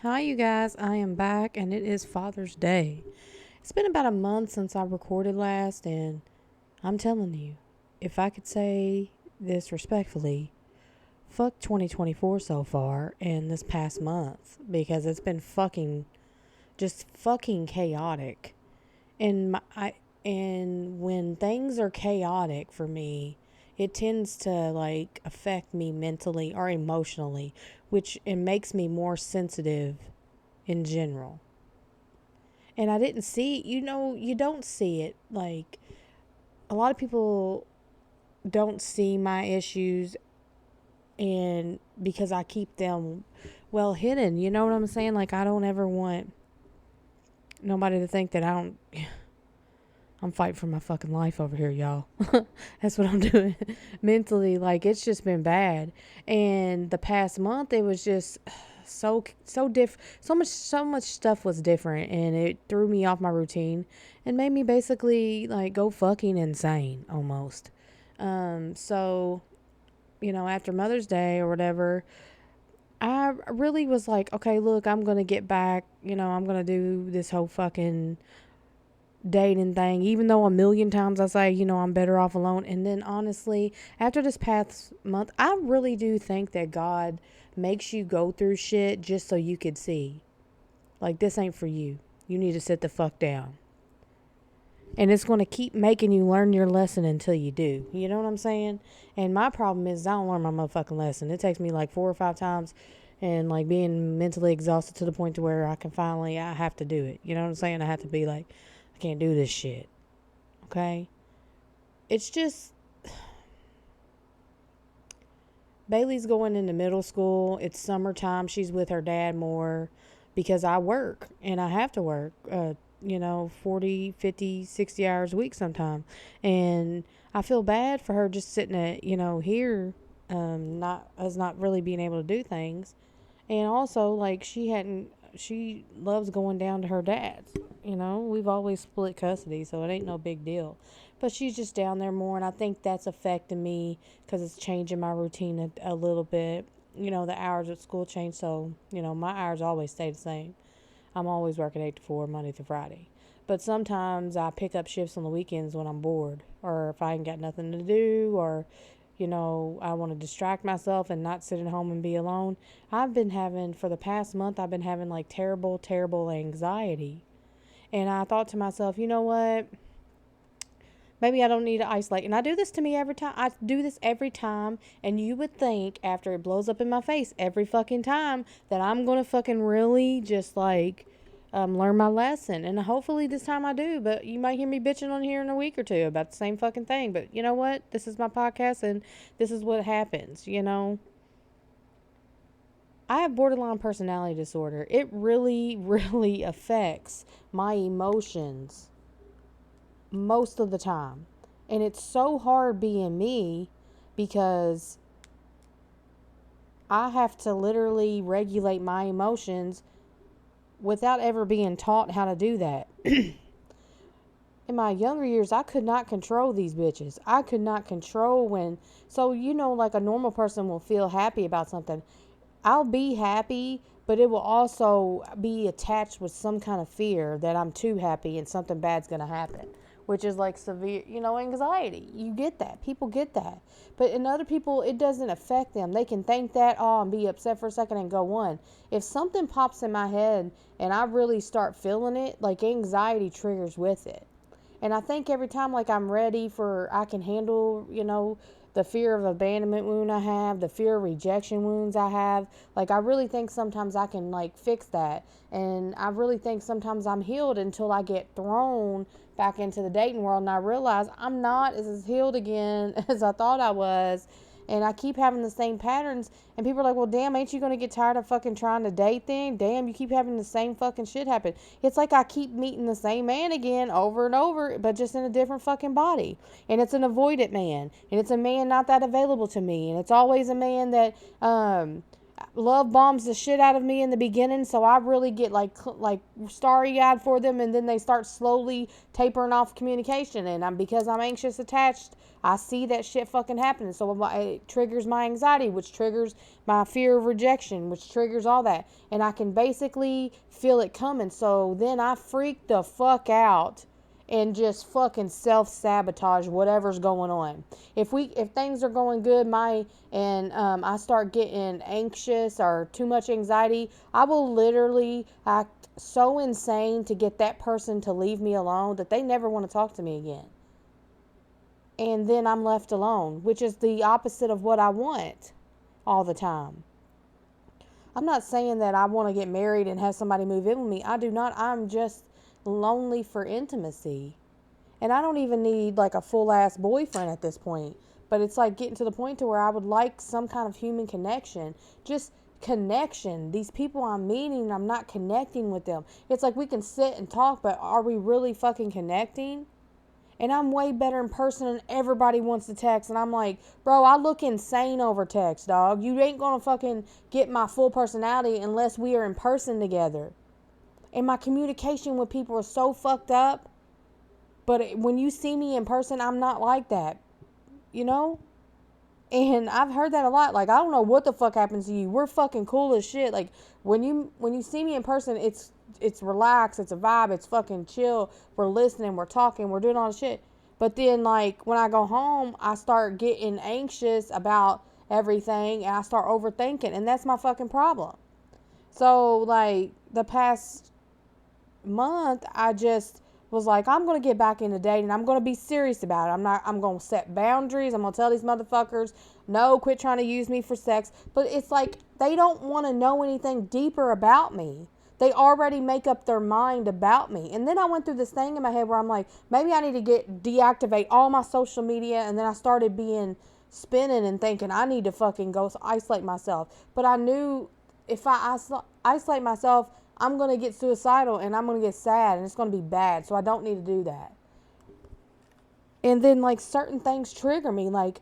Hi, you guys. I am back, and it is Father's Day. It's been about a month since I recorded last, and I'm telling you, if I could say this respectfully, fuck 2024 so far and this past month because it's been just fucking chaotic. And when things are chaotic for me, it tends to like affect me mentally or emotionally, which it makes me more sensitive in general. And I didn't see, you don't see it. Like, a lot of people don't see my issues, and because I keep them well hidden, you know what I'm saying? Like, I don't ever want nobody to think that I'm fighting for my fucking life over here, y'all. That's what I'm doing. Mentally, like, it's just been bad. And the past month, it was just so different. So much stuff was different, and it threw me off my routine and made me basically like go fucking insane almost. So after Mother's Day or whatever, I really was like, okay, look, I'm gonna get back. I'm gonna do this whole fucking dating thing, even though a million times I say, I'm better off alone. And then honestly, after this past month, I really do think that God makes you go through shit just so you could see, like, this ain't for you. You need to sit the fuck down. And it's going to keep making you learn your lesson until you do. You know what I'm saying? And my problem is I don't learn my motherfucking lesson. It takes me like 4 or 5 times and like being mentally exhausted to the point to where I have to do it. You know what I'm saying? I have to be like, I can't do this shit. Okay? It's just Bailey's going into middle school. It's summertime. She's with her dad more because I work and I have to work, 40, 50, 60 hours a week sometime. And I feel bad for her just sitting at, here, not really being able to do things. And also, like, she loves going down to her dad's. We've always split custody, so it ain't no big deal. But she's just down there more, and I think that's affecting me because it's changing my routine a little bit. The hours at school change, so, my hours always stay the same. I'm always working 8 to 4, Monday to Friday. But sometimes I pick up shifts on the weekends when I'm bored, or if I ain't got nothing to do, or I want to distract myself and not sit at home and be alone. For the past month, I've been having like terrible, terrible anxiety. And I thought to myself, you know what? Maybe I don't need to isolate. And I do this to me every time. I do this every time. And you would think after it blows up in my face every fucking time that I'm going to fucking really just like learn my lesson. And hopefully this time I do. But you might hear me bitching on here in a week or two about the same fucking thing. But you know what? This is my podcast and this is what happens, I have borderline personality disorder. It really, really affects my emotions most of the time. And it's so hard being me because I have to literally regulate my emotions without ever being taught how to do that. In my younger years, I could not control these bitches. I could not control like a normal person will feel happy about something. I'll be happy, but it will also be attached with some kind of fear that I'm too happy and something bad's going to happen, which is like severe, anxiety. You get that. People get that. But in other people, it doesn't affect them. They can think that, and be upset for a second and go on. If something pops in my head and I really start feeling it, like anxiety triggers with it. And I think every time, like, I can handle, the fear of abandonment wound I have, the fear of rejection wounds I have. Like, I really think sometimes I can, like, fix that. And I really think sometimes I'm healed until I get thrown back into the dating world and I realize I'm not as healed again as I thought I was. And I keep having the same patterns. And people are like, well, damn, ain't you going to get tired of fucking trying to date thing? Damn, you keep having the same fucking shit happen. It's like I keep meeting the same man again over and over, but just in a different fucking body. And it's an avoidant man. And it's a man not that available to me. And it's always a man that, love bombs the shit out of me in the beginning, so I really get like starry-eyed for them, and then they start slowly tapering off communication, and because I'm anxious attached, I see that shit fucking happening, so it triggers my anxiety, which triggers my fear of rejection, which triggers all that, and I can basically feel it coming, so then I freak the fuck out and just fucking self-sabotage whatever's going on. If things are going good, I start getting anxious or too much anxiety, I will literally act so insane to get that person to leave me alone that they never want to talk to me again. And then I'm left alone, which is the opposite of what I want all the time. I'm not saying that I want to get married and have somebody move in with me. I do not. I'm just lonely for intimacy. And I don't even need like a full ass boyfriend at this point. But it's like getting to the point to where I would like some kind of human connection. Just connection. These people I'm meeting, I'm not connecting with them. It's like we can sit and talk, but are we really fucking connecting? And I'm way better in person than everybody wants to text. And I'm like, bro, I look insane over text, dog. You ain't gonna fucking get my full personality unless we are in person together. And my communication with people is so fucked up. But when you see me in person, I'm not like that. You know? And I've heard that a lot. Like, I don't know what the fuck happens to you. We're fucking cool as shit. Like, when you see me in person, it's relaxed, it's a vibe, it's fucking chill. We're listening, we're talking, we're doing all the shit. But then, like, when I go home, I start getting anxious about everything, and I start overthinking, and that's my fucking problem. So, like, the past month, I just was like, I'm going to get back into dating. I'm going to be serious about it. I'm going to set boundaries. I'm going to tell these motherfuckers, no, quit trying to use me for sex. But it's like, they don't want to know anything deeper about me. They already make up their mind about me. And then I went through this thing in my head where I'm like, maybe I need to deactivate all my social media. And then I started spinning and thinking I need to fucking go isolate myself. But I knew if I isolate myself, I'm going to get suicidal and I'm going to get sad and it's going to be bad. So I don't need to do that. And then like certain things trigger me. Like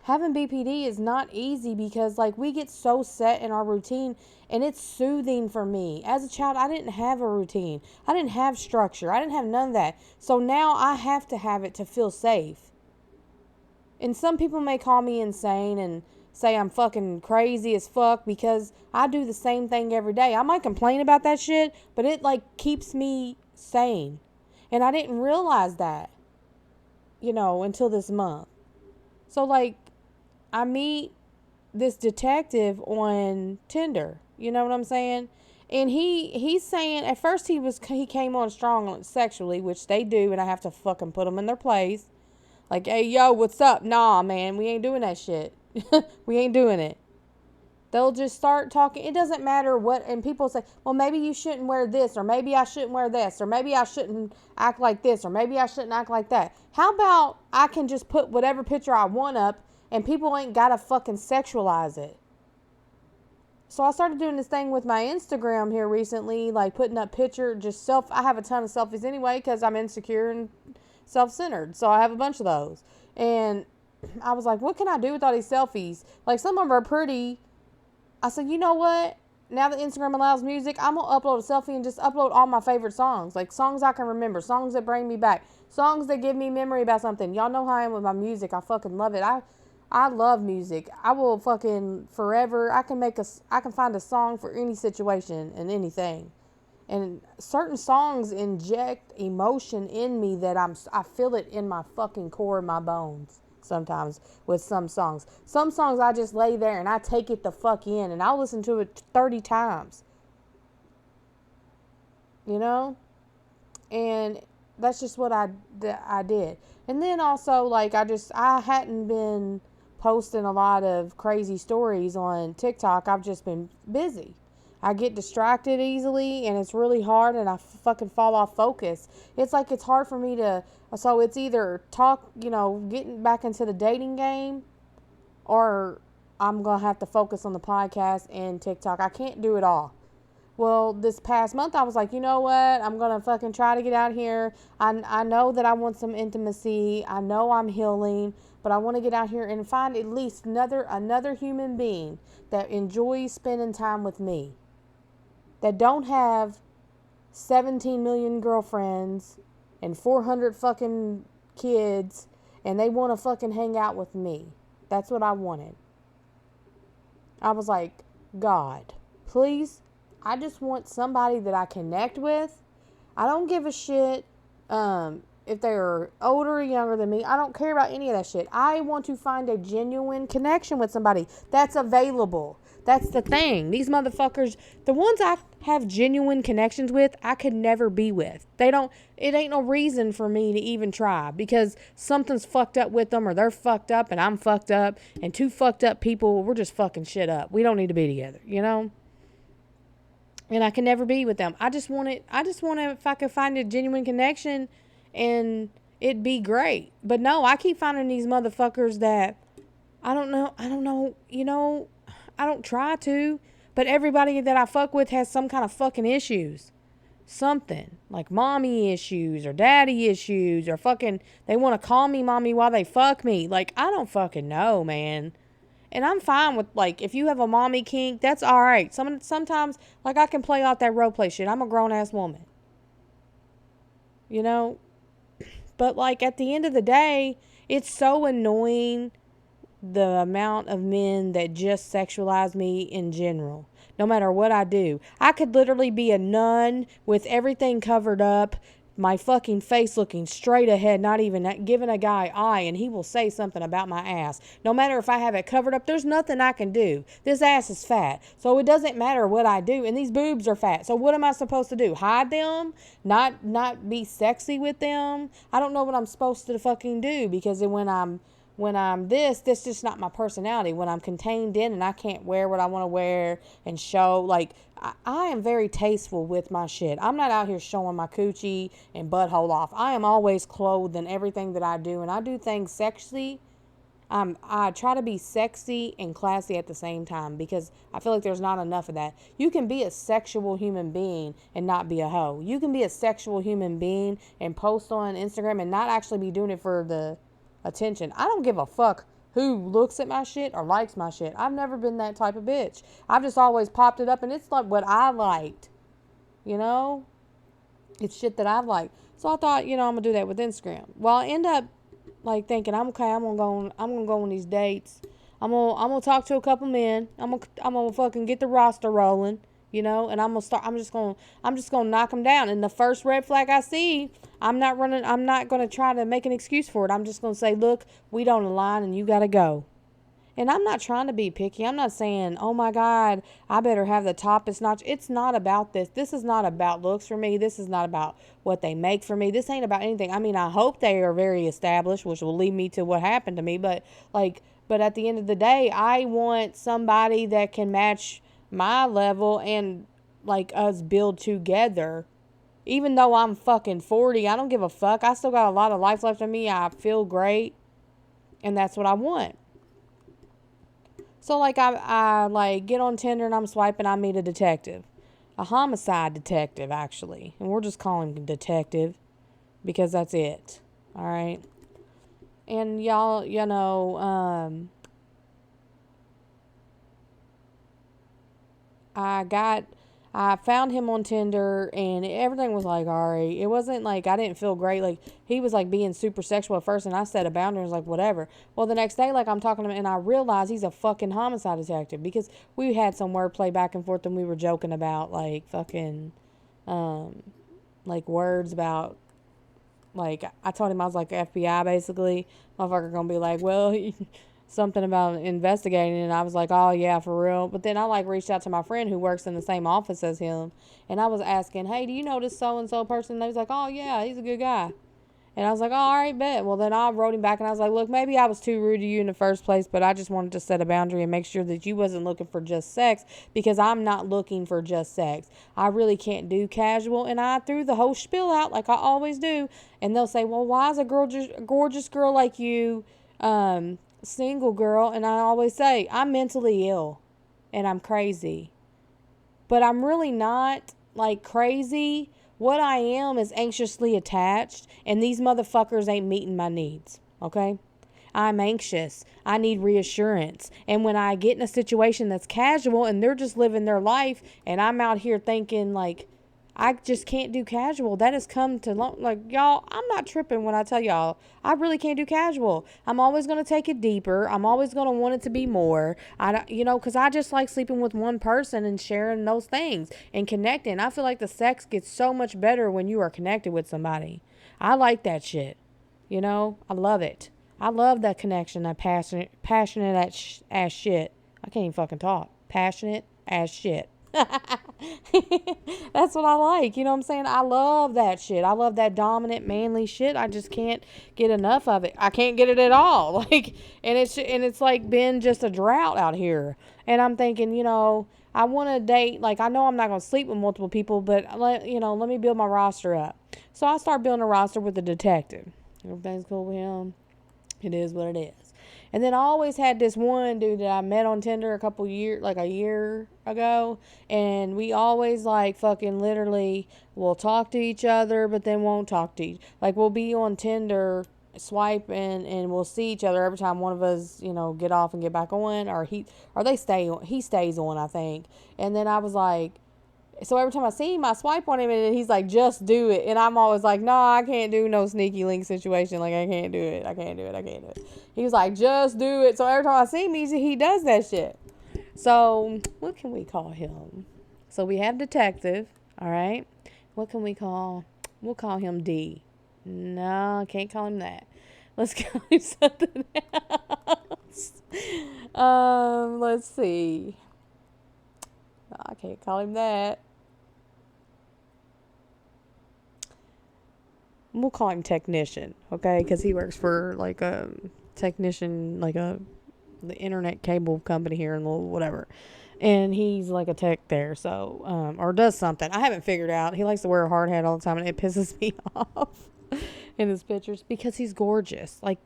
having BPD is not easy because like we get so set in our routine and it's soothing for me. As a child, I didn't have a routine. I didn't have structure. I didn't have none of that. So now I have to have it to feel safe. And some people may call me insane and say I'm fucking crazy as fuck because I do the same thing every day. I might complain about that shit, but it like keeps me sane. And I didn't realize that, until this month. So like I meet this detective on Tinder. You know what I'm saying? And he's saying at first he came on strong sexually, which they do, and I have to fucking put them in their place. Like, hey, yo, what's up? Nah, man, we ain't doing that shit. We ain't doing it. They'll just start talking. It doesn't matter what. And people say, well, maybe you shouldn't wear this, or maybe I shouldn't wear this, or maybe I shouldn't act like this, or maybe I shouldn't act like that. How about I can just put whatever picture I want up and people ain't got to fucking sexualize it? So I started doing this thing with my Instagram here recently, like putting up I have a ton of selfies anyway because I'm insecure and self-centered. So I have a bunch of those. And I was like, what can I do with all these selfies? Like some of them are pretty. I said, you know what? Now that Instagram allows music, I'm going to upload a selfie and just upload all my favorite songs. Like songs I can remember, songs that bring me back, songs that give me memory about something. Y'all know how I am with my music. I fucking love it. I love music. I will fucking forever. I can find a song for any situation and anything. And certain songs inject emotion in me that I feel it in my fucking core of my bones sometimes with some songs. Some songs I just lay there and I take it the fuck in and I'll listen to it 30 times. And that's just what I did. And then also like I hadn't been posting a lot of crazy stories on TikTok. I've just been busy. I get distracted easily and it's really hard and I fucking fall off focus. It's like it's hard for me so it's either getting back into the dating game or I'm going to have to focus on the podcast and TikTok. I can't do it all. Well, this past month, I was like, you know what? I'm going to fucking try to get out here. I know that I want some intimacy. I know I'm healing, but I want to get out here and find at least another human being that enjoys spending time with me, that don't have 17 million girlfriends and 400 fucking kids, and they want to fucking hang out with me. That's what I wanted. I was like, God, please, I just want somebody that I connect with. I don't give a shit if they're older or younger than me. I don't care about any of that shit. I want to find a genuine connection with somebody that's available. That's the thing. These motherfuckers, the ones I have genuine connections with, I could never be with. It ain't no reason for me to even try because something's fucked up with them or they're fucked up and I'm fucked up and two fucked up people, we're just fucking shit up. We don't need to be together, you know? And I can never be with them. I just want if I could find a genuine connection and it'd be great. But no, I keep finding these motherfuckers that I don't know, I don't try to, but everybody that I fuck with has some kind of fucking issues. Something like mommy issues or daddy issues or fucking they want to call me mommy while they fuck me. Like, I don't fucking know, man. And I'm fine with, like, if you have a mommy kink, that's all right. Sometimes, like, I can play out that role play shit. I'm a grown-ass woman. You know? But, like, at the end of the day, it's so annoying the amount of men that just sexualize me in general. No matter what I do. I could literally be a nun with everything covered up, my fucking face looking straight ahead, not even giving a guy eye, and he will say something about my ass. No matter if I have it covered up, there's nothing I can do. This ass is fat, so it doesn't matter what I do, and these boobs are fat. So what am I supposed to do? Hide them? Not be sexy with them? I don't know what I'm supposed to fucking do because when I'm this just not my personality. When I'm contained in and I can't wear what I want to wear and show, like, I am very tasteful with my shit. I'm not out here showing my coochie and butthole off. I am always clothed in everything that I do, and I do things sexy. I try to be sexy and classy at the same time because I feel like there's not enough of that. You can be a sexual human being and not be a hoe. You can be a sexual human being and post on Instagram and not actually be doing it for the attention. I don't give a fuck who looks at my shit or likes my shit. I've never been that type of bitch. I've just always popped it up and it's like what I liked. You know? It's shit that I've liked. So I thought, I'm gonna do that with Instagram. Well, I end up like thinking, I'm gonna go on these dates. I'm gonna talk to a couple men. I'm gonna fucking get the roster rolling, and I'm just gonna knock them down. And the first red flag I see, I'm not gonna try to make an excuse for it. I'm just gonna say, look, we don't align and you gotta go. And I'm not trying to be picky. I'm not saying, oh my God, I better have the toppest notch. It's not about this. This is not about looks for me. This is not about what they make for me. This ain't about anything. I mean, I hope they are very established, which will lead me to what happened to me. But at the end of the day, I want somebody that can match my level and like us build together. Even though I'm fucking 40, I don't give a fuck. I still got a lot of life left in me. I feel great. And that's what I want. So, like, I like, get on Tinder and I'm swiping, I meet a detective. A homicide detective, actually. And we're just calling him detective because that's it. All right? And y'all, I found him on Tinder and everything was like, all right. It wasn't like I didn't feel great. Like, he was like being super sexual at first and I set a boundary and was like, whatever. Well, the next day, like, I'm talking to him and I realized he's a fucking homicide detective because we had some wordplay back and forth and we were joking about like fucking, like words about, like, I told him I was like FBI basically. Motherfucker gonna be like, well, something about investigating, and I was like, oh yeah, for real. But then I like reached out to my friend who works in the same office as him, and I was asking, hey, do you know this so and so person? And they was like, oh yeah, he's a good guy. And I was like, oh, all right, bet. Well, then I wrote him back and I was like, look, maybe I was too rude to you in the first place, but I just wanted to set a boundary and make sure that you wasn't looking for just sex, because I'm not looking for just sex. I really can't do casual. And I threw the whole spiel out like I always do. And they'll say, well, why is a gorgeous girl like you, single girl? And I always say, I'm mentally ill and I'm crazy. but I'm really not like crazy. What I am is anxiously attached, and these motherfuckers ain't meeting my needs. Okay? I'm anxious. I need reassurance. And when I get in a situation that's casual and they're just living their life and I'm out here thinking like, I just can't do casual. That has come to like, y'all, I'm not tripping when I tell y'all I really can't do casual. I'm always going to take it deeper. I'm always going to want it to be more. Cuz I just like sleeping with one person and sharing those things and connecting. I feel like the sex gets so much better when you are connected with somebody. I like that shit. I love it. I love that connection, that passionate ass shit. I can't even fucking talk. Passionate ass shit. That's what I like. You know what I'm saying? I love that shit. I love that dominant, manly shit. I just can't get enough of it. I can't get it at all. And it's like been just a drought out here. And I'm thinking, I want to date. Like, I know I'm not going to sleep with multiple people, but let me build my roster up. So I start building a roster with a detective. Everything's cool with him. It is what it is. And then I always had this one dude that I met on Tinder a year ago. And we always like fucking literally will talk to each other, but then won't talk to like we'll be on Tinder swiping and we'll see each other every time one of us, get off and get back on, or he stays on, I think. And then I was like, so every time I see him, I swipe on him, and he's like, just do it. And I'm always like, no, I can't do no sneaky link situation. Like, I can't do it. I can't do it. He was like, just do it. So every time I see him, he does that shit. So what can we call him? So we have detective. All right. What can we call? We'll call him D. No, can't call him that. Let's call him something else. Let's see. I can't call him that. We'll call him technician, okay? Because he works for like a technician, like the internet cable company here in whatever. And he's like a tech there, so, or does something. I haven't figured out. He likes to wear a hard hat all the time, and it pisses me off in his pictures because he's gorgeous. Like,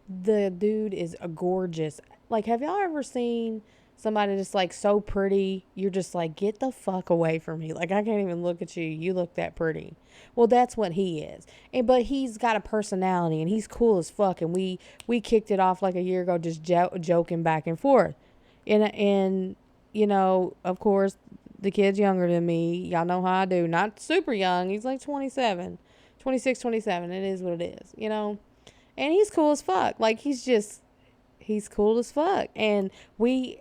the dude is a gorgeous. Like, have y'all ever seen somebody just like so pretty? You're just like, get the fuck away from me. Like, I can't even look at you. You look that pretty. Well, that's what he is. But he's got a personality and he's cool as fuck. And we kicked it off like a year ago, just joking back and forth. And of course, the kid's younger than me. Y'all know how I do. Not super young. He's like 27, 26, 27. It is what it is, And he's cool as fuck. Like, he's cool as fuck. And we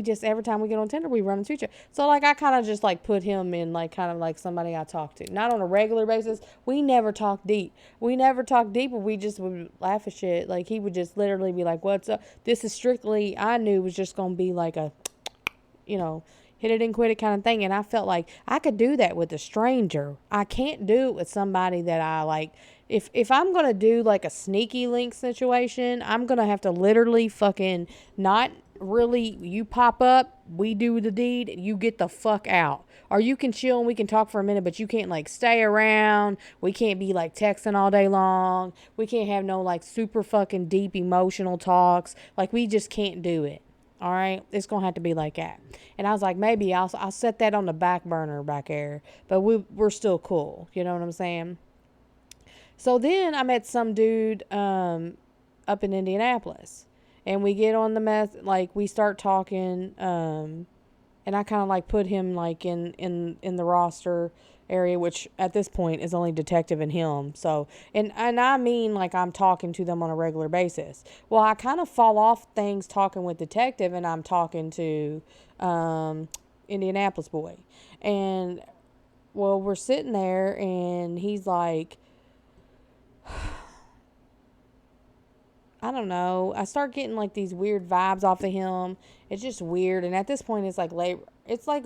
just, every time we get on Tinder, we run into each other. So, like, I kind of just, like, put him in, like, kind of like somebody I talk to. Not on a regular basis. We never talk deep. But we just would laugh at shit. Like, he would just literally be like, what's up? This is strictly, I knew was just going to be like a, hit it and quit it kind of thing. And I felt like I could do that with a stranger. I can't do it with somebody that I like. If I'm going to do, like, a sneaky link situation, I'm going to have to literally fucking not really, you pop up, we do the deed, you get the fuck out. Or you can chill and we can talk for a minute, but you can't, like, stay around. We can't be, like, texting all day long. We can't have no, like, super fucking deep emotional talks. Like, we just can't do it. All right, it's gonna have to be like that. And I was like, maybe I'll set that on the back burner back there, but we're still cool. You know what I'm saying? So then I met some dude up in Indianapolis, and we get on like we start talking, and I kind of like put him like in the roster area, which at this point is only detective and him. So, and I mean, like, I'm talking to them on a regular basis. Well, I kind of fall off things talking with detective, and I'm talking to Indianapolis boy. And, well, we're sitting there, and he's like, I don't know. I start getting like these weird vibes off of him. It's just weird. And at this point, it's like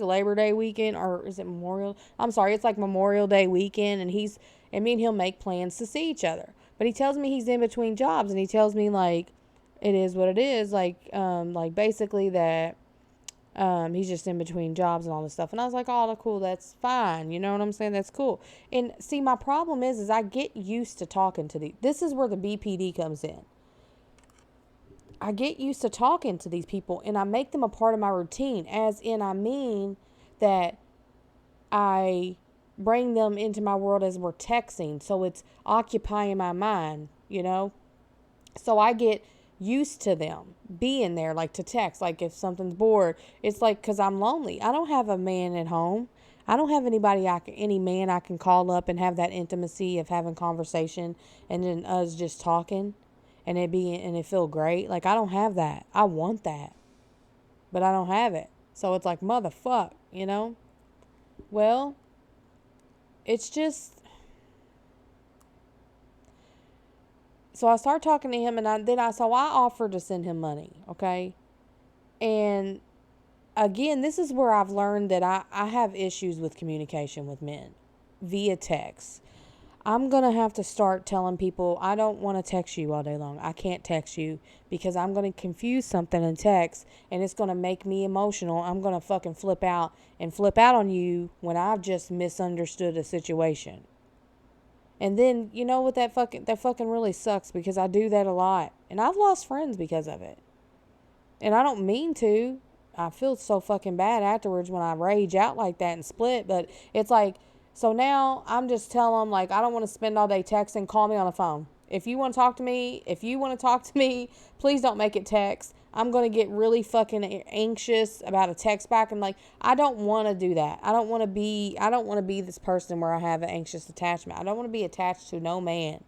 Labor Day weekend, or is it Memorial? I'm sorry, it's like Memorial Day weekend, and me and he'll make plans to see each other. But he tells me he's in between jobs, and he tells me like it is what it is, like basically that he's just in between jobs and all this stuff. And I was like, oh, cool, that's fine. You know what I'm saying? That's cool. And see, my problem is I get used to talking to this is where the BPD comes in. I get used to talking to these people, and I make them a part of my routine, as in, I mean that I bring them into my world as we're texting. So it's occupying my mind, you know? So I get used to them being there, like to text. Like if something's bored, it's like, because I'm lonely. I don't have a man at home. I don't have any man I can call up and have that intimacy of having conversation and then us just talking and it feel great. Like I don't have that. I want that, but I don't have it. So it's like, motherfuck, you know? Well, it's just, so I start talking to him, and so I offered to send him money, okay? And again, this is where I've learned that I have issues with communication with men via text. I'm going to have to start telling people I don't want to text you all day long. I can't text you because I'm going to confuse something in text and it's going to make me emotional. I'm going to fucking flip out on you when I've just misunderstood a situation. And then, you know what, that fucking really sucks because I do that a lot. And I've lost friends because of it. And I don't mean to. I feel so fucking bad afterwards when I rage out like that and split. But it's like, so now I'm just telling them, like, I don't want to spend all day texting. Call me on the phone. If you want to talk to me, please don't make it text. I'm going to get really fucking anxious about a text back. And like, I don't want to do that. I don't want to be this person where I have an anxious attachment. I don't want to be attached to no man.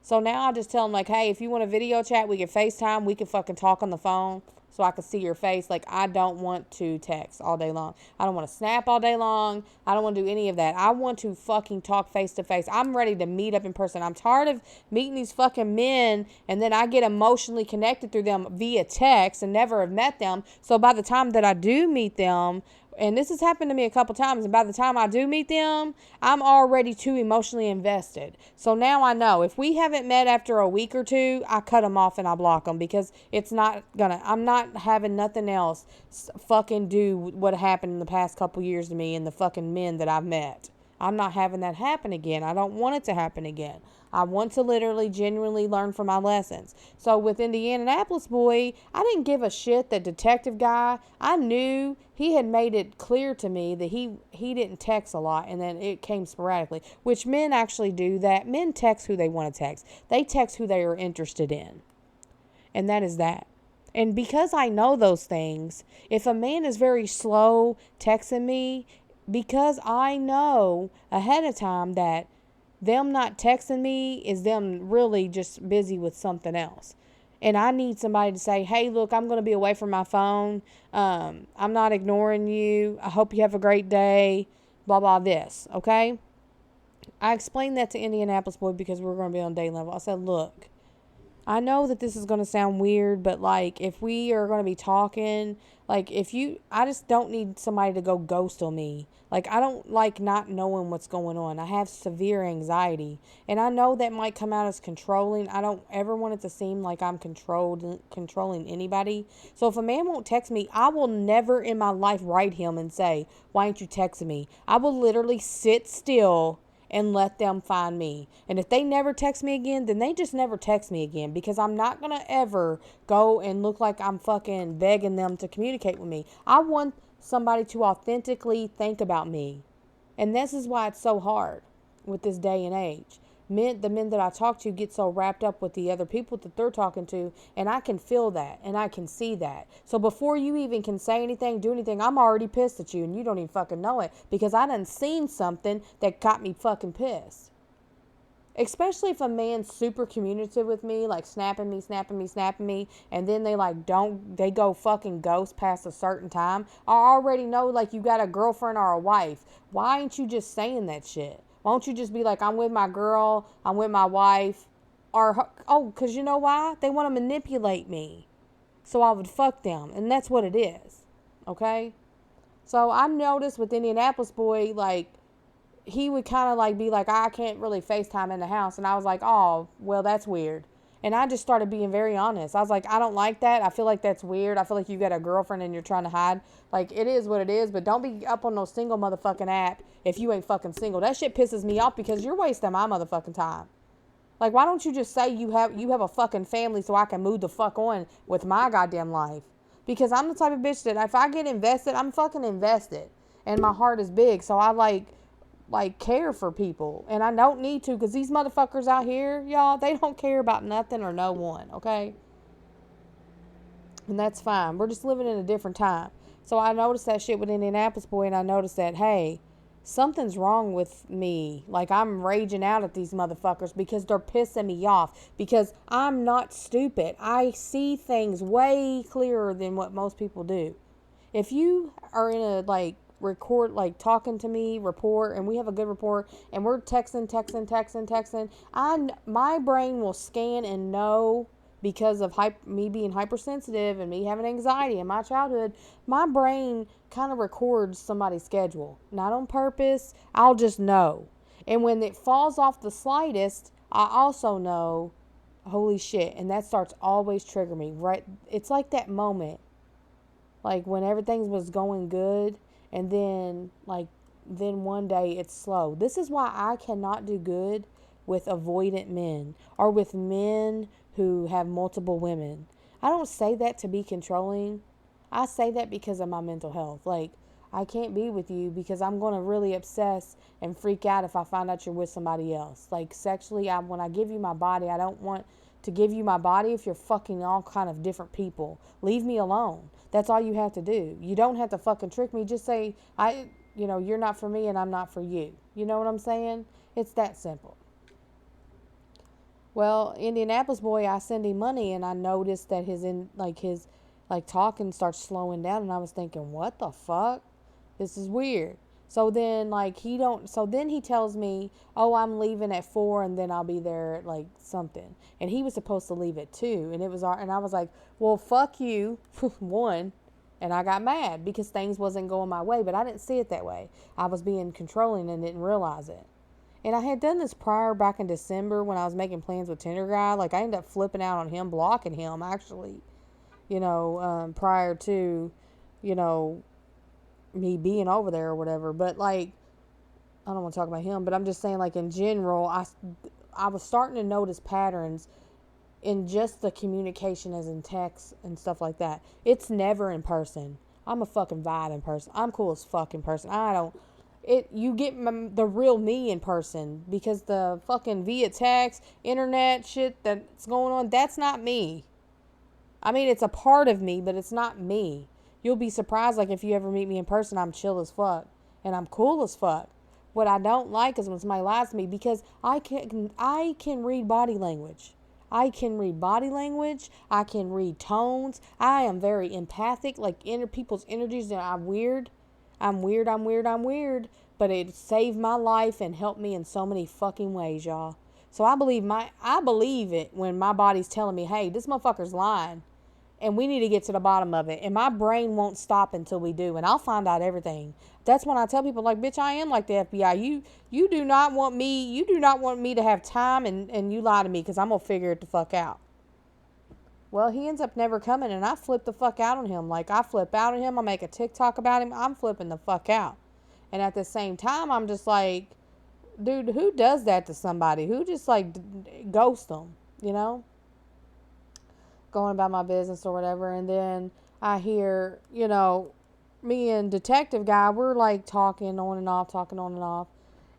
So now I just tell them, like, hey, if you want a video chat, we can FaceTime. We can fucking talk on the phone so I can see your face. Like, I don't want to text all day long. I don't want to snap all day long. I don't want to do any of that. I want to fucking talk face to face. I'm ready to meet up in person. I'm tired of meeting these fucking men and then I get emotionally connected through them via text and never have met them. So by the time that I do meet them, and this has happened to me a couple times, and by the time I do meet them, I'm already too emotionally invested. So now I know if we haven't met after a week or two, I cut them off and I block them because I'm not having nothing else fucking do what happened in the past couple years to me and the fucking men that I've met. I'm not having that happen again. I don't want it to happen again. I want to literally, genuinely learn from my lessons. So with Indianapolis boy, I didn't give a shit. That detective guy, I knew he had made it clear to me that he didn't text a lot and then it came sporadically, which men actually do that. Men text who they want to text. They text who they are interested in. And that is that. And because I know those things, if a man is very slow texting me, because I know ahead of time that them not texting me is them really just busy with something else. And I need somebody to say, hey, look, I'm going to be away from my phone. I'm not ignoring you. I hope you have a great day. Blah, blah, this. Okay? I explained that to Indianapolis boy because we're going to be on day level. I said, look, I know that this is going to sound weird, but like if we are going to be talking, like I just don't need somebody to go ghost on me. Like I don't like not knowing what's going on. I have severe anxiety and I know that might come out as controlling. I don't ever want it to seem like I'm controlling anybody. So if a man won't text me, I will never in my life write him and say, why aren't you texting me? I will literally sit still and let them find me. And if they never text me again, then they just never text me again because I'm not going to ever go and look like I'm fucking begging them to communicate with me. I want somebody to authentically think about me. And this is why it's so hard with this day and age. The men that I talk to get so wrapped up with the other people that they're talking to, and I can feel that and I can see that. So before you even can say anything, do anything, I'm already pissed at you and you don't even fucking know it because I done seen something that got me fucking pissed. Especially if a man's super communicative with me, like snapping me, and then they go fucking ghost past a certain time. I already know like you got a girlfriend or a wife. Why ain't you just saying that shit? Why don't you just be like, I'm with my girl, I'm with my wife, because you know why? They want to manipulate me. So I would fuck them, and that's what it is, okay? So I noticed with Indianapolis boy, like, he would kind of like be like, I can't really FaceTime in the house, and I was like, oh, well, that's weird. And I just started being very honest. I was like, I don't like that. I feel like that's weird. I feel like you got a girlfriend and you're trying to hide. Like, it is what it is, but don't be up on no single motherfucking app if you ain't fucking single. That shit pisses me off because you're wasting my motherfucking time. Like, why don't you just say you have a fucking family so I can move the fuck on with my goddamn life? Because I'm the type of bitch that if I get invested, I'm fucking invested. and my heart is big. So I like care for people, and I don't need to, because these motherfuckers out here, y'all, they don't care about nothing or no one, okay? And that's fine. We're just living in a different time. So I noticed that shit with Indianapolis boy, and I noticed that, hey, something's wrong with me. Like, I'm raging out at these motherfuckers because they're pissing me off. Because I'm not stupid. I see things way clearer than what most people do. If you are in a, like, record, like, talking to me, report, and we have a good report, and we're texting, my brain will scan and know, because of me being hypersensitive and me having anxiety in my childhood, my brain kind of records somebody's schedule. Not on purpose, I'll just know. And when it falls off the slightest, I also know, holy shit, and that starts always trigger me, right? It's like that moment, like when everything was going good, and then one day it's slow. This is why I cannot do good with avoidant men, or with men who have multiple women. I don't say that to be controlling. I say that because of my mental health. Like, I can't be with you because I'm going to really obsess and freak out if I find out you're with somebody else. Like, sexually, when I give you my body, I don't want to give you my body if you're fucking all kind of different people. Leave me alone. That's all you have to do. You don't have to fucking trick me. Just say, you're not for me and I'm not for you. You know what I'm saying? It's that simple. Well, Indianapolis boy, I send him money, and I noticed that his talking starts slowing down, and I was thinking, what the fuck? This is weird. So then he tells me, oh, I'm leaving at 4, and then I'll be there at like something. And he was supposed to leave at 2, and I was like, well, fuck you, one. And I got mad because things wasn't going my way, but I didn't see it that way. I was being controlling and didn't realize it. And I had done this prior, back in December, when I was making plans with Tinder guy. Like, I ended up flipping out on him, blocking him, actually, prior to, me being over there or whatever. But, like, I don't want to talk about him, but I'm just saying, like, in general, I was starting to notice patterns in just the communication, as in text and stuff like that. It's never in person. I'm a fucking vibe in person. I'm cool as fuck in person. You get the real me in person, because the fucking via text, internet shit that's going on, that's not me. I mean, it's a part of me, but it's not me. You'll be surprised, like, if you ever meet me in person, I'm chill as fuck, and I'm cool as fuck. What I don't like is when somebody lies to me, because I can read body language. I can read body language. I can read tones. I am very empathic, like, people's energies, and I'm weird. But it saved my life and helped me in so many fucking ways, y'all. So I believe it when my body's telling me, hey, this motherfucker's lying, and we need to get to the bottom of it. And my brain won't stop until we do, and I'll find out everything. That's when I tell people, like, bitch, I am like the FBI. You do not want me to have time, and you lie to me, because I'm gonna figure it the fuck out. Well, he ends up never coming, and I flip the fuck out on him. Like, I flip out on him. I make a TikTok about him. I'm flipping the fuck out. And at the same time, I'm just like, dude, who does that to somebody? Who just, like, ghosts them, Going about my business or whatever. And then I hear, me and detective guy, we're, like, talking on and off.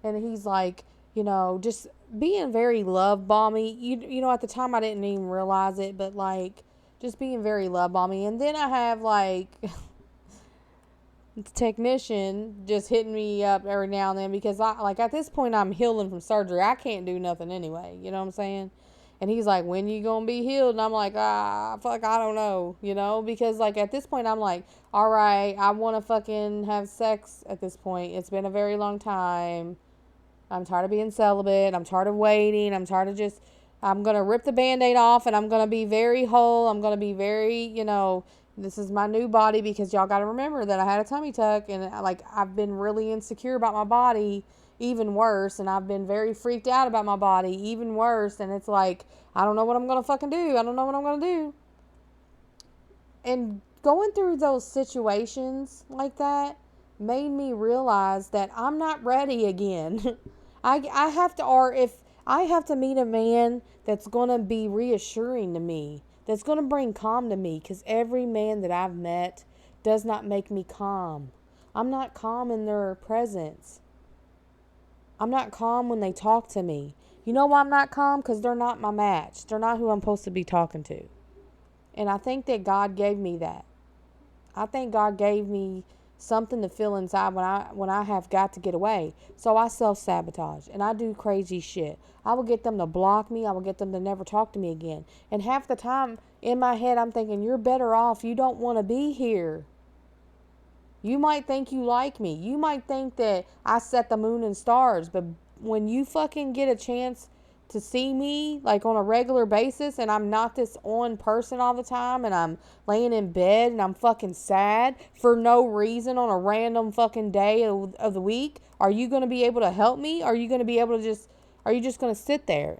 And he's like, just being very love bomby. At the time I didn't even realize it, but, like, just being very love bomby. And then I have, like, the technician just hitting me up every now and then, because at this point I'm healing from surgery. I can't do nothing anyway. You know what I'm saying? And he's like, when you gonna be healed? And I'm like, fuck, I don't know, because, like, at this point I'm like, all right, I want to fucking have sex at this point. It's been a very long time. I'm tired of being celibate. I'm tired of waiting. I'm tired of I'm going to rip the Band-Aid off, and I'm going to be very whole. I'm going to be very, this is my new body, because y'all got to remember that I had a tummy tuck, and, like, I've been really insecure about my body, even worse, and I've been very freaked out about my body, even worse, and it's like, I don't know what I'm going to fucking do. I don't know what I'm going to do. And going through those situations like that made me realize that I'm not ready again. I have to, or if I have to meet a man that's going to be reassuring to me, that's going to bring calm to me, because every man that I've met does not make me calm. I'm not calm in their presence. I'm not calm when they talk to me. You know why I'm not calm? Because they're not my match. They're not who I'm supposed to be talking to. And I think that God gave me that. I think God gave me something to feel inside when I have got to get away. So I self-sabotage and I do crazy shit. I will get them to block me. I will get them to never talk to me again. And half the time in my head I'm thinking, you're better off. You don't want to be here. You might think you like me. You might think that I set the moon and stars, but when you fucking get a chance to see me like on a regular basis and I'm not this on person all the time and I'm laying in bed and I'm fucking sad for no reason on a random fucking day of the week, are you going to be able to help me? Are you going to be able to are you just going to sit there?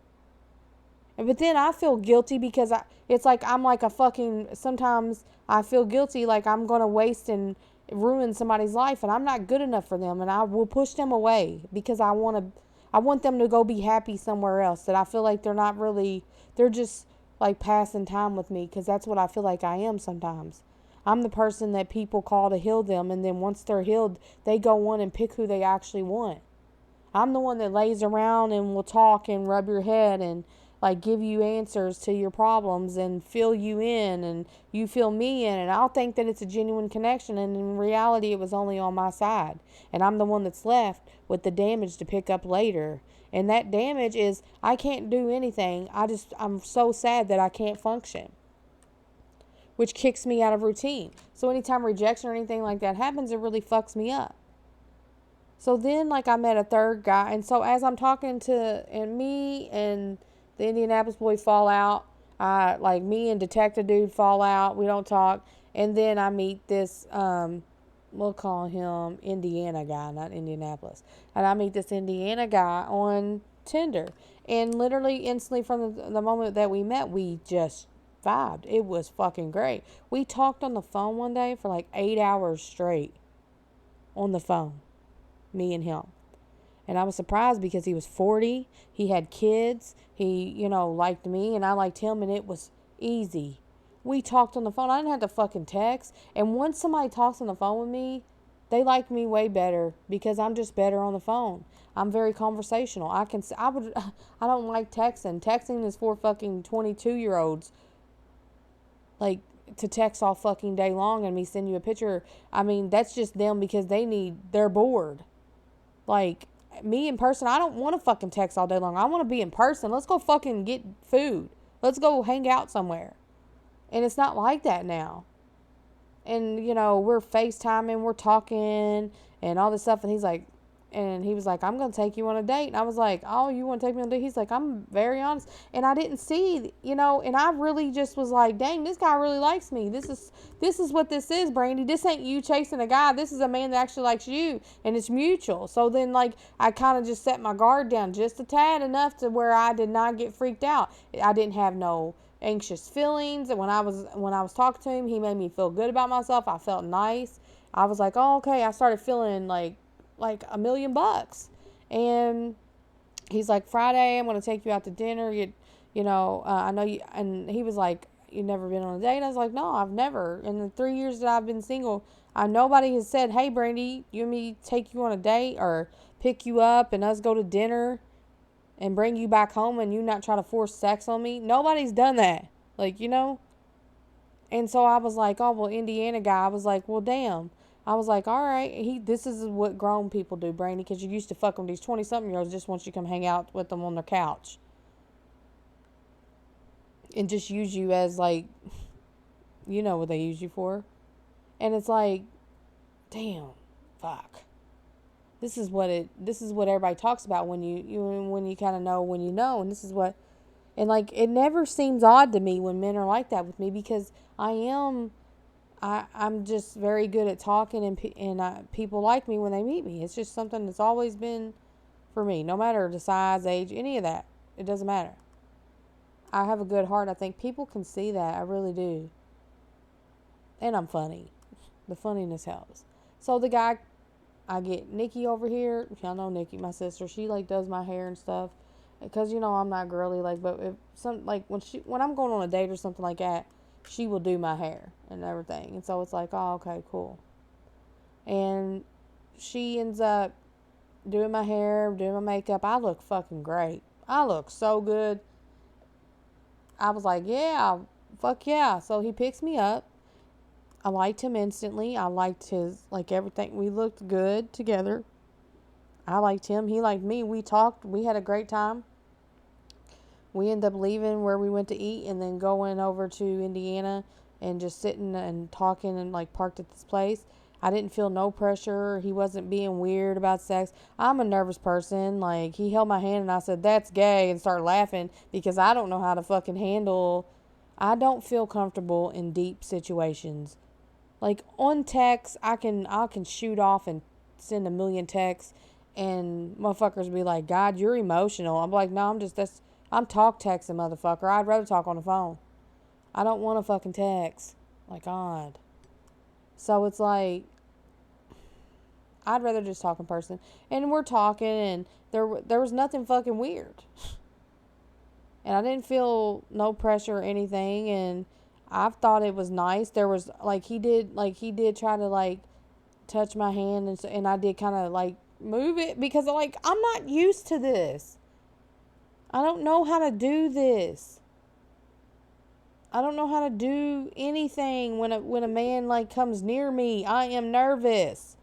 But then I feel guilty because it's like I'm like a fucking, sometimes I feel guilty like I'm going to waste and ruin somebody's life and I'm not good enough for them and I will push them away because I want them to go be happy somewhere else, that I feel like they're not really, they're just like passing time with me because that's what I feel like I am sometimes. I'm the person that people call to heal them, and then once they're healed, they go on and pick who they actually want. I'm the one that lays around and will talk and rub your head and like give you answers to your problems and fill you in and you fill me in, and I'll think that it's a genuine connection, and in reality it was only on my side, and I'm the one that's left with the damage to pick up later. And that damage is I can't do anything. I'm so sad that I can't function, which kicks me out of routine. So anytime rejection or anything like that happens, it really fucks me up. So then, like, I met a third guy, and so as I'm talking to, and me and the Indianapolis boy fall out, like, me and Detective Dude fall out, we don't talk, and then I meet this, we'll call him Indiana guy, not Indianapolis, and I meet this Indiana guy on Tinder, and literally instantly from the moment that we met, we just vibed. It was fucking great. We talked on the phone one day for like 8 hours straight on the phone, me and him. And I was surprised because he was 40, he had kids, he, liked me and I liked him, and it was easy. We talked on the phone. I didn't have to fucking text. And once somebody talks on the phone with me, they like me way better because I'm just better on the phone. I'm very conversational. I don't like texting. Texting is for fucking 22-year-olds. Like, to text all fucking day long and me send you a picture. I mean, that's just them because they're bored. Like, me in person, I don't want to fucking text all day long. I want to be in person. Let's go fucking get food. Let's go hang out somewhere. And it's not like that now. And, we're FaceTiming, we're talking and all this stuff. And he was like, I'm going to take you on a date. And I was like, oh, you want to take me on a date? He's like, I'm very honest. And I didn't see, and I really just was like, dang, this guy really likes me. This is what this is, Brandy. This ain't you chasing a guy. This is a man that actually likes you, and it's mutual. So then, like, I kind of just set my guard down just a tad, enough to where I did not get freaked out. I didn't have no anxious feelings. And when I was talking to him, he made me feel good about myself. I felt nice. I was like, oh, okay. I started feeling like $1,000,000. And he's like, Friday, I'm going to take you out to dinner. I know you. And he was like, you never been on a date? And I was like, no, I've never. In the 3 years that I've been single, nobody has said, hey, Brandy, you and me take you on a date or pick you up and us go to dinner and bring you back home and you not try to force sex on me. Nobody's done that. Like, And so I was like, oh, well, Indiana guy. I was like, well, damn. I was like, all right, this is what grown people do, Brandy, because you used to fuck with these 20-something-year-olds just want you to come hang out with them on their couch. And just use you as, like, you know what they use you for. And it's like, damn, fuck. This is what everybody talks about when you kind of know when you know. And this is what, and like, it never seems odd to me when men are like that with me because I'm just very good at talking, and people like me when they meet me. It's just something that's always been for me, no matter the size, age, any of that. It doesn't matter. I have a good heart. I think people can see that. I really do. And I'm funny. The funniness helps. So the guy, I get Nikki over here. Y'all know Nikki, my sister. She like does my hair and stuff. Because I'm not girly, like, but if when I'm going on a date or something like that, she will do my hair and everything. And so it's like, oh, okay, cool. And she ends up doing my hair, doing my makeup. I look fucking great. I look so good. I was like, yeah, fuck yeah. So he picks me up. I liked him instantly. I liked his, like, everything. We looked good together. I liked him. He liked me. We talked. We had a great time. We ended up leaving where we went to eat and then going over to Indiana and just sitting and talking and like parked at this place. I didn't feel no pressure. He wasn't being weird about sex. I'm a nervous person. Like, he held my hand and I said, "That's gay," and started laughing because I don't know how to fucking handle. I don't feel comfortable in deep situations. Like on text, I can shoot off and send a million texts, and motherfuckers be like, "God, you're emotional." I'm like, "No, I'm talk texting, motherfucker. I'd rather talk on the phone. I don't want to fucking text." Like, God. So it's like I'd rather just talk in person. And we're talking, and there was nothing fucking weird, and I didn't feel no pressure or anything, and I thought it was nice. There was he did try to like touch my hand, and I did kind of like move it because like I'm not used to this. I don't know how to do this. I don't know how to do anything when a man like comes near me. I am nervous.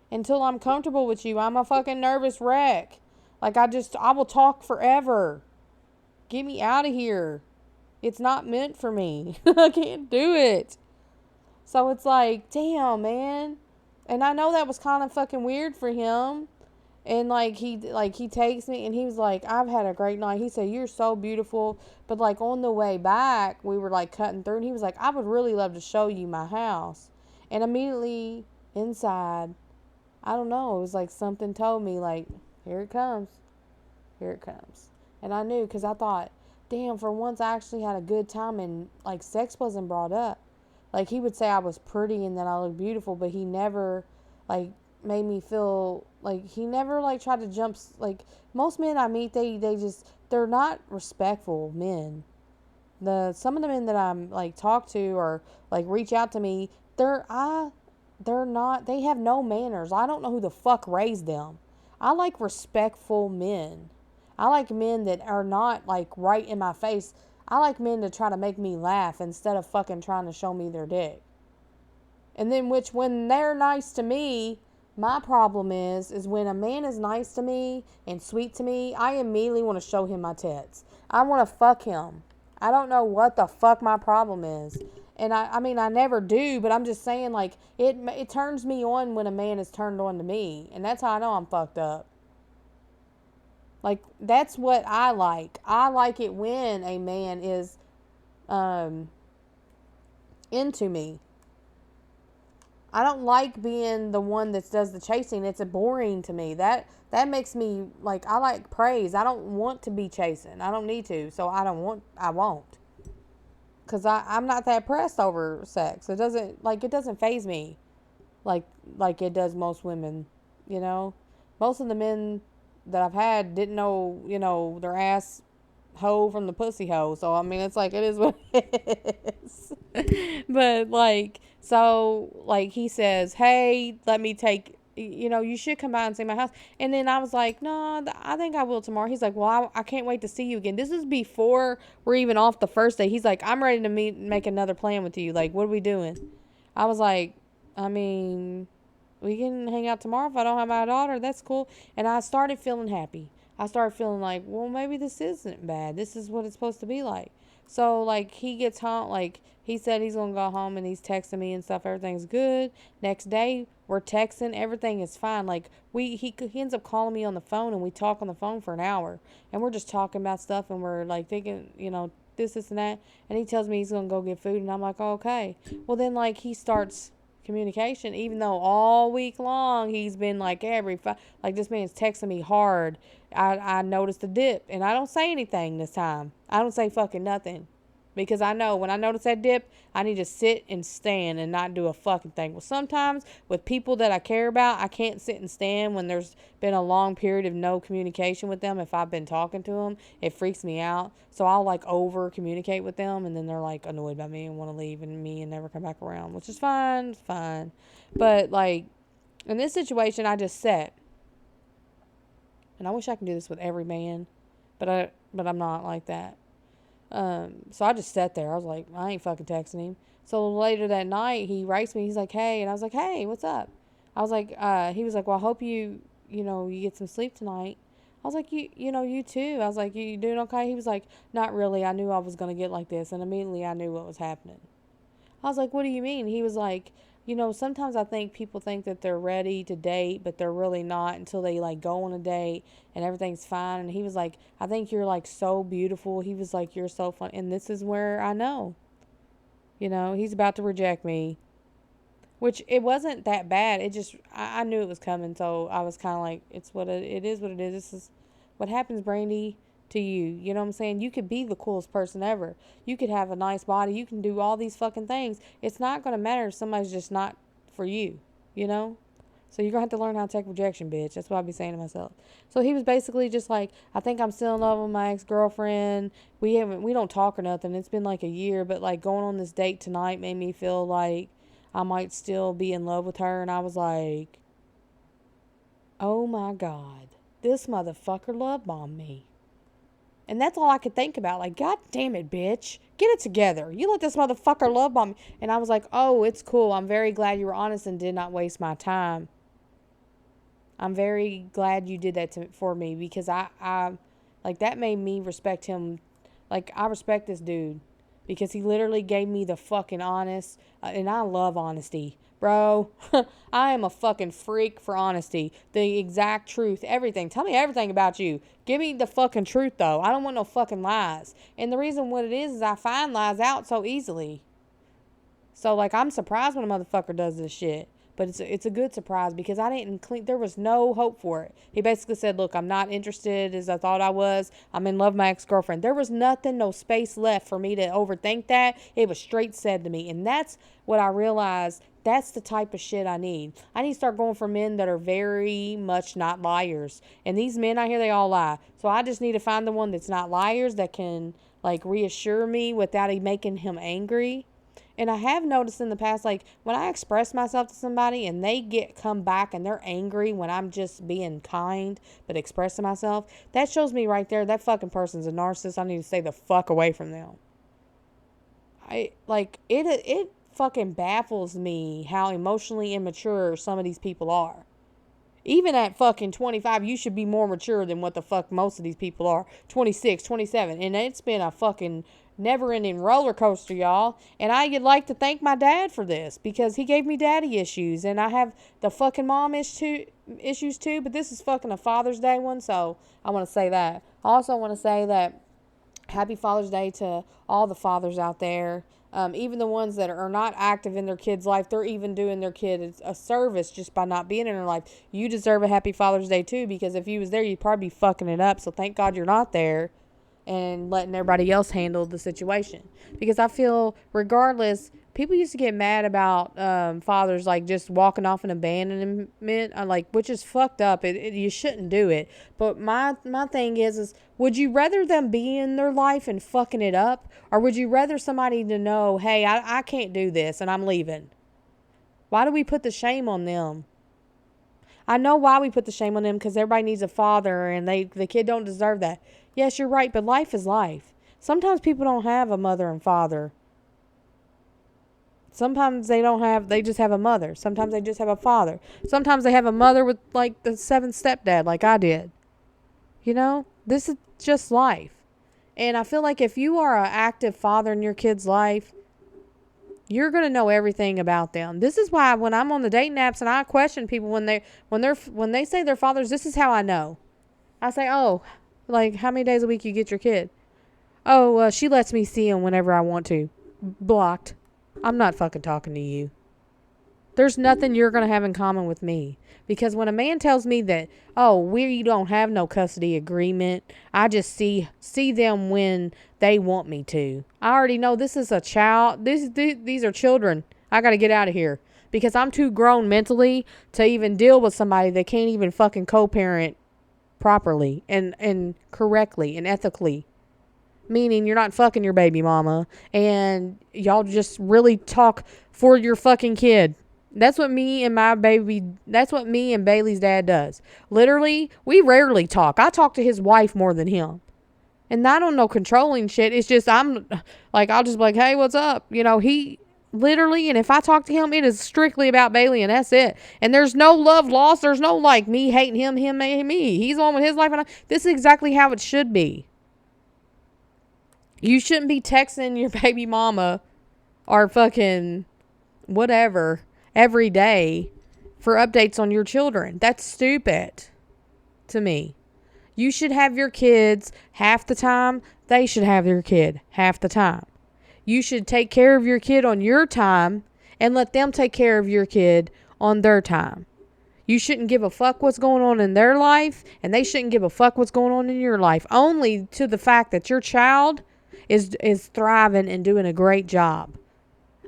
Until I'm comfortable with you, I'm a fucking nervous wreck. Like I will talk forever. Get me out of here. It's not meant for me. I can't do it. So it's like, damn, man. And I know that was kind of fucking weird for him. And he takes me and he was like, "I've had a great night." He said, "You're so beautiful." But like on the way back, we were like cutting through and he was like, "I would really love to show you my house." And immediately inside, I don't know, it was like something told me like, here it comes. Here it comes. And I knew because I thought, damn, for once I actually had a good time and like sex wasn't brought up. Like he would say I was pretty and that I looked beautiful, but he never like made me feel like he never like tried to jump. Like most men I meet, they're not respectful men. Some of the men that I'm like talk to or like reach out to me, they're not, they have no manners. I don't know who the fuck raised them. I like respectful men. I like men that are not like right in my face. I like men to try to make me laugh instead of fucking trying to show me their dick. And then which when they're nice to me, my problem is when a man is nice to me and sweet to me, I immediately want to show him my tits. I want to fuck him. I don't know what the fuck my problem is. And I mean, I never do, but I'm just saying, like, it turns me on when a man is turned on to me. And that's how I know I'm fucked up. Like, that's what I like. I like it when a man is um, into me. I don't like being the one that does the chasing. It's a boring to me. That makes me like I like praise. I don't want to be chasing. I don't need to. So I won't. Cuz I'm not that pressed over sex. It doesn't faze me like like it does most women, you know? Most of the men that I've had didn't know, their ass hoe from the pussy hoe. So I mean, it's like it is what it is. But like, so like he says, "Hey, let me take. You should come by and see my house." And then I was like, "No, I think I will tomorrow." He's like, "Well, I can't wait to see you again." This is before we're even off the first day. He's like, "I'm ready to make another plan with you. Like, what are we doing?" I was like, "I mean, we can hang out tomorrow if I don't have my daughter. That's cool." And I started feeling happy. I started feeling like, well, maybe this isn't bad. This is what it's supposed to be like. So, like, he gets home, like, he said he's going to go home and he's texting me and stuff. Everything's good. Next day, we're texting. Everything is fine. Like, he ends up calling me on the phone and we talk on the phone for an hour. And we're just talking about stuff and we're, like, thinking, this, and that. And he tells me he's going to go get food. And I'm like, oh, okay. Well, then, like, he starts communication, even though all week long he's been like like this man's texting me hard. I noticed a dip and I don't say anything this time. I don't say fucking nothing because I know when I notice that dip, I need to sit and stand and not do a fucking thing. Well, sometimes with people that I care about, I can't sit and stand when there's been a long period of no communication with them. If I've been talking to them, it freaks me out. So I'll like over communicate with them and then they're like annoyed by me and want to leave and never come back around, which is fine. It's fine. But like, In this situation, I just sat. And I wish I could do this with every man, but I'm not like that. So I just sat there. I was like, I ain't fucking texting him. So later that night, he writes me. He's like, hey, and I was like, hey, what's up? I was like, he was like, well, I hope you get some sleep tonight. I was like, you too. I was like, you doing okay? He was like, not really. I knew I was gonna get like this, and immediately I knew what was happening. I was like, what do you mean? He was like, sometimes I think people think that they're ready to date, but they're really not until they like go on a date and everything's fine. And he was like, I think you're like so beautiful. He was like, you're so fun. And this is where I know, he's about to reject me, which it wasn't that bad. It just, I knew it was coming. So I was kind of like, it is what it is. This is what happens, Brandy, to you. You know what I'm saying? You could be the coolest person ever. You could have a nice body. You can do all these fucking things. It's not going to matter if somebody's just not for you, So you're going to have to learn how to take rejection, bitch. That's what I be saying to myself. So he was basically just like, I think I'm still in love with my ex-girlfriend. We don't talk or nothing. It's been like a year, but like going on this date tonight made me feel like I might still be in love with her. And I was like, oh my God, this motherfucker love bombed me. And that's all I could think about. Like, God damn it, bitch. Get it together. You let this motherfucker love bomb me. And I was like, oh, it's cool. I'm very glad you were honest and did not waste my time. I'm very glad you did that for me, because I like, that made me respect him. Like, I respect this dude because he literally gave me the fucking honest, and I love honesty. Bro, I am a fucking freak for honesty. The exact truth, everything. Tell me everything about you. Give me the fucking truth, though. I don't want no fucking lies. And the reason what it is I find lies out so easily. So, like, I'm surprised when a motherfucker does this shit. But it's a good surprise, because I didn't there was no hope for it. He basically said, look, I'm not interested as I thought I was. I'm in love with my ex-girlfriend. There was nothing, no space left for me to overthink that. It was straight said to me. And that's what I realized. That's the type of shit I need. I need to start going for men that are very much not liars. And these men out here, they all lie. So I just need to find the one that's not liars, that can, like, reassure me without making him angry. And I have noticed in the past, like, when I express myself to somebody and they come back and they're angry when I'm just being kind but expressing myself, that shows me right there that fucking person's a narcissist. I need to stay the fuck away from them. It fucking baffles me how emotionally immature some of these people are. Even at fucking 25, you should be more mature than what the fuck most of these people are. 26, 27. And it's been a fucking never-ending roller coaster, y'all. And I'd like to thank my dad for this, because he gave me daddy issues. And I have the fucking mom issues too. But this is fucking a Father's Day one, so I want to say that. I also want to say that happy Father's Day to all the fathers out there. Even the ones that are not active in their kid's life, they're even doing their kid a service just by not being in their life. You deserve a happy Father's Day too, because if you was there, you'd probably be fucking it up. So thank God you're not there and letting everybody else handle the situation. Because I feel, regardless, people used to get mad about fathers like just walking off in abandonment, which is fucked up. You shouldn't do it. But my thing is would you rather them be in their life and fucking it up, or would you rather somebody to know, hey, I can't do this and I'm leaving? Why do we put the shame on them? I know why we put the shame on them, because everybody needs a father and the kid don't deserve that. Yes, you're right, but life is life. Sometimes people don't have a mother and father. Sometimes they just have a mother. Sometimes they just have a father. Sometimes they have a mother with like the 7th stepdad like I did. This is just life. And I feel like if you are an active father in your kid's life, you're going to know everything about them. This is why when I'm on the dating apps and I question people when they say they're fathers, this is how I know. I say, oh, like, how many days a week you get your kid? Oh, she lets me see him whenever I want to. Blocked. I'm not fucking talking to you. There's nothing you're going to have in common with me. Because when a man tells me that, oh, we don't have no custody agreement, I just see them when they want me to. I already know this is a child. These are children. I got to get out of here. Because I'm too grown mentally to even deal with somebody that can't even fucking co-parent properly and correctly and ethically. Meaning you're not fucking your baby mama and y'all just really talk for your fucking kid. That's what me and Bailey's dad does. Literally, we rarely talk. I talk to his wife more than him. And I don't know controlling shit. It's just I'll just be like, hey, what's up? He literally, and if I talk to him, it is strictly about Bailey, and that's it. And there's no love lost. There's no like me hating him hating me. He's the one with his life, and this is exactly how it should be. You shouldn't be texting your baby mama or fucking whatever every day for updates on your children. That's stupid to me. You should have your kids half the time. They should have their kid half the time. You should take care of your kid on your time and let them take care of your kid on their time. You shouldn't give a fuck what's going on in their life, and they shouldn't give a fuck what's going on in your life, only to the fact that your child is thriving and doing a great job.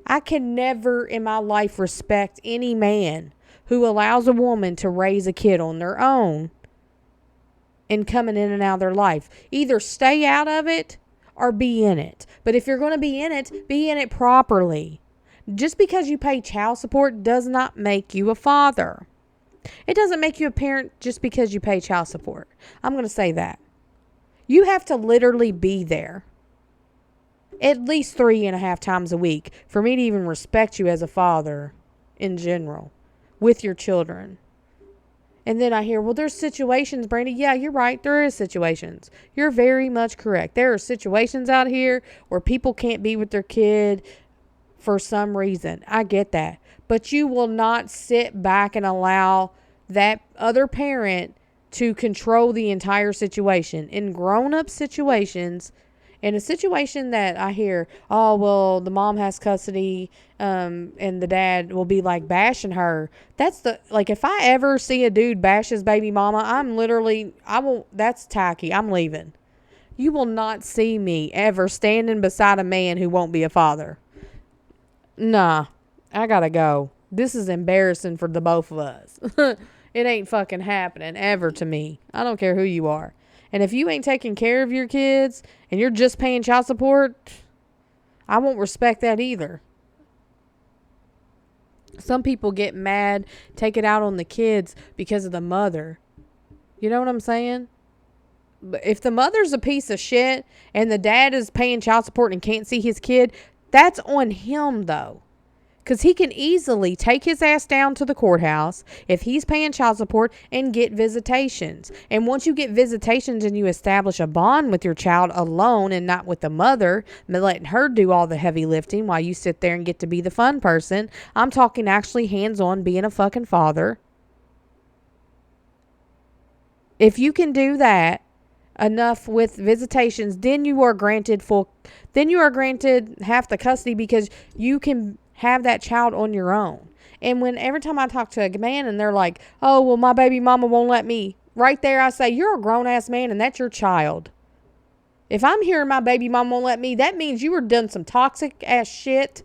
I can never in my life respect any man who allows a woman to raise a kid on their own and coming in and out of their life. Either stay out of it or be in it. But if you're going to be in it properly. Just because you pay child support does not make you a father. It doesn't make you a parent just because you pay child support. I'm going to say that. You have to literally be there at least 3.5 times a week for me to even respect you as a father in general with your children. And then I hear, well, there's situations, Brandy. Yeah, you're right. There is situations. You're very much correct. There are situations out here where people can't be with their kid for some reason. I get that. But you will not sit back and allow that other parent to control the entire situation. In grown-up situations, in a situation that I hear, oh, well, the mom has custody, and the dad will be like bashing her. If I ever see a dude bash his baby mama, that's tacky. I'm leaving. You will not see me ever standing beside a man who won't be a father. Nah, I gotta go. This is embarrassing for the both of us. It ain't fucking happening ever to me. I don't care who you are. And if you ain't taking care of your kids and you're just paying child support, I won't respect that either. Some people get mad, take it out on the kids because of the mother. You know what I'm saying? But if the mother's a piece of shit and the dad is paying child support and can't see his kid, that's on him though. Because he can easily take his ass down to the courthouse if he's paying child support and get visitations. And once you get visitations and you establish a bond with your child alone and not with the mother, letting her do all the heavy lifting while you sit there and get to be the fun person. I'm talking actually hands-on being a fucking father. If you can do that enough with visitations, then you are granted half the custody because you can have that child on your own. And every time I talk to a man and they're like, oh, well, my baby mama won't let me. Right there, I say, you're a grown-ass man and that's your child. If I'm hearing my baby mama won't let me, that means you were done some toxic-ass shit.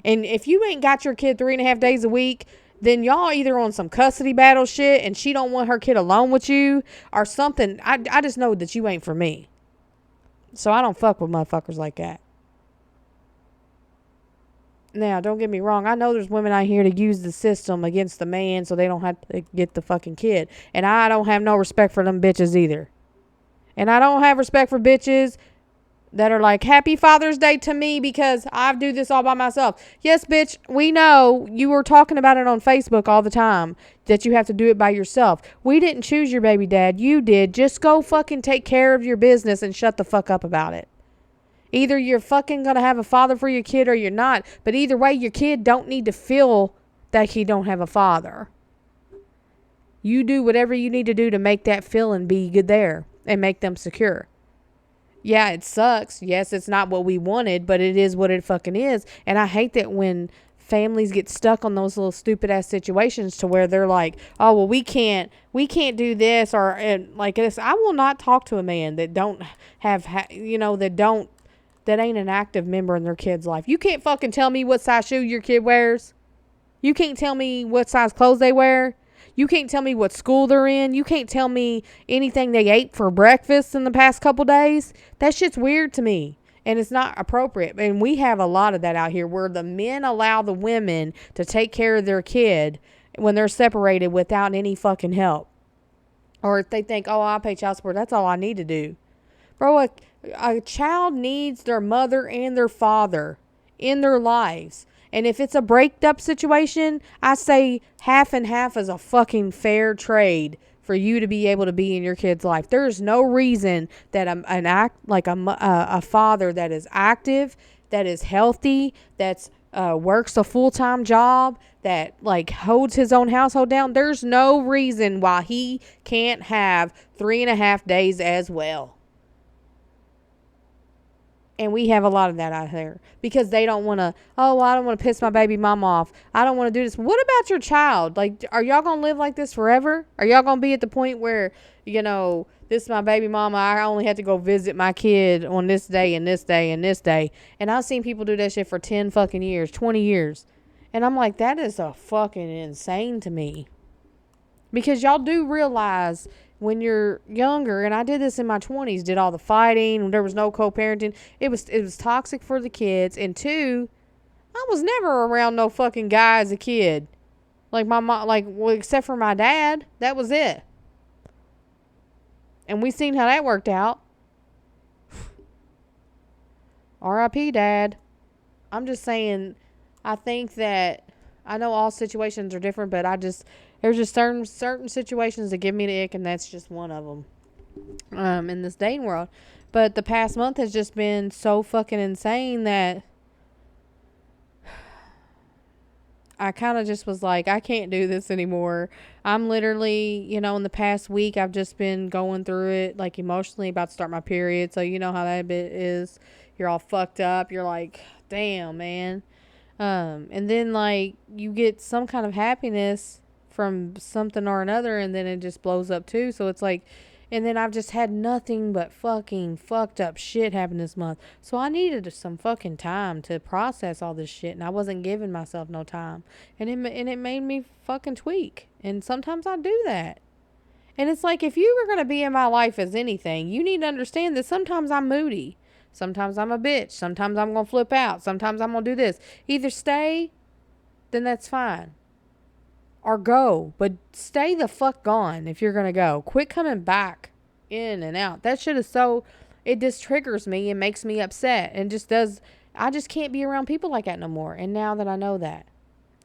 And if you ain't got your kid 3.5 days a week, then y'all either on some custody battle shit and she don't want her kid alone with you or something. I just know that you ain't for me. So I don't fuck with motherfuckers like that. Now, don't get me wrong. I know there's women out here to use the system against the man so they don't have to get the fucking kid. And I don't have no respect for them bitches either. And I don't have respect for bitches that are like, happy Father's Day to me because I do this all by myself. Yes, bitch, we know you were talking about it on Facebook all the time that you have to do it by yourself. We didn't choose your baby dad. You did. Just go fucking take care of your business and shut the fuck up about it. Either you're fucking going to have a father for your kid or you're not. But either way, your kid don't need to feel that he don't have a father. You do whatever you need to do to make that feeling be good there and make them secure. Yeah, it sucks. Yes, it's not what we wanted, but it is what it fucking is. And I hate that when families get stuck on those little stupid ass situations to where they're like, oh, well, we can't do this or like this. I will not talk to a man that don't have, that ain't an active member in their kid's life. You can't fucking tell me what size shoe your kid wears. You can't tell me what size clothes they wear. You can't tell me what school they're in. You can't tell me anything they ate for breakfast in the past couple days. That shit's weird to me. And it's not appropriate. And we have a lot of that out here where the men allow the women to take care of their kid when they're separated without any fucking help. Or if they think, oh, I'll pay child support, that's all I need to do. Bro, a child needs their mother and their father in their lives. And if it's a breaked up situation, I say half and half is a fucking fair trade for you to be able to be in your kid's life. There is no reason that a father that is active, that is healthy, that's works a full-time job, that like holds his own household down. There's no reason why he can't have 3.5 days as well. And we have a lot of that out here because they don't want to, oh, I don't want to piss my baby mom off. I don't want to do this. What about your child? Like, are y'all going to live like this forever? Are y'all going to be at the point where, this is my baby mama, I only had to go visit my kid on this day and this day and this day. And I've seen people do that shit for 10 fucking years, 20 years. And I'm like, that is a fucking insane to me. Because y'all do realize when you're younger, and I did this in my 20s, did all the fighting, there was no co-parenting. It was toxic for the kids. And 2, I was never around no fucking guy as a kid. Like my mom, except for my dad, that was it. And we seen how that worked out. R.I.P. Dad. I'm just saying, I think that, I know all situations are different, but there's just certain situations that give me the ick, and that's just one of them in this dating world. But the past month has just been so fucking insane that I kind of just was like, I can't do this anymore. I'm literally, in the past week, I've just been going through it, like emotionally, about to start my period. So you know how that bit is. You're all fucked up. You're like, damn, man. And then like you get some kind of happiness from something or another, and then it just blows up too. So it's like, and then I've just had nothing but fucking fucked up shit happen this month. So I needed some fucking time to process all this shit, and I wasn't giving myself no time. And it made me fucking tweak. And sometimes I do that. And it's like, if you were going to be in my life as anything, you need to understand that sometimes I'm moody. Sometimes I'm a bitch. Sometimes I'm going to flip out. Sometimes I'm going to do this. Either stay, then that's fine. Or go, but stay the fuck gone if you're going to go. Quit coming back in and out. That shit is it just triggers me and makes me upset and I just can't be around people like that no more. And now that I know that,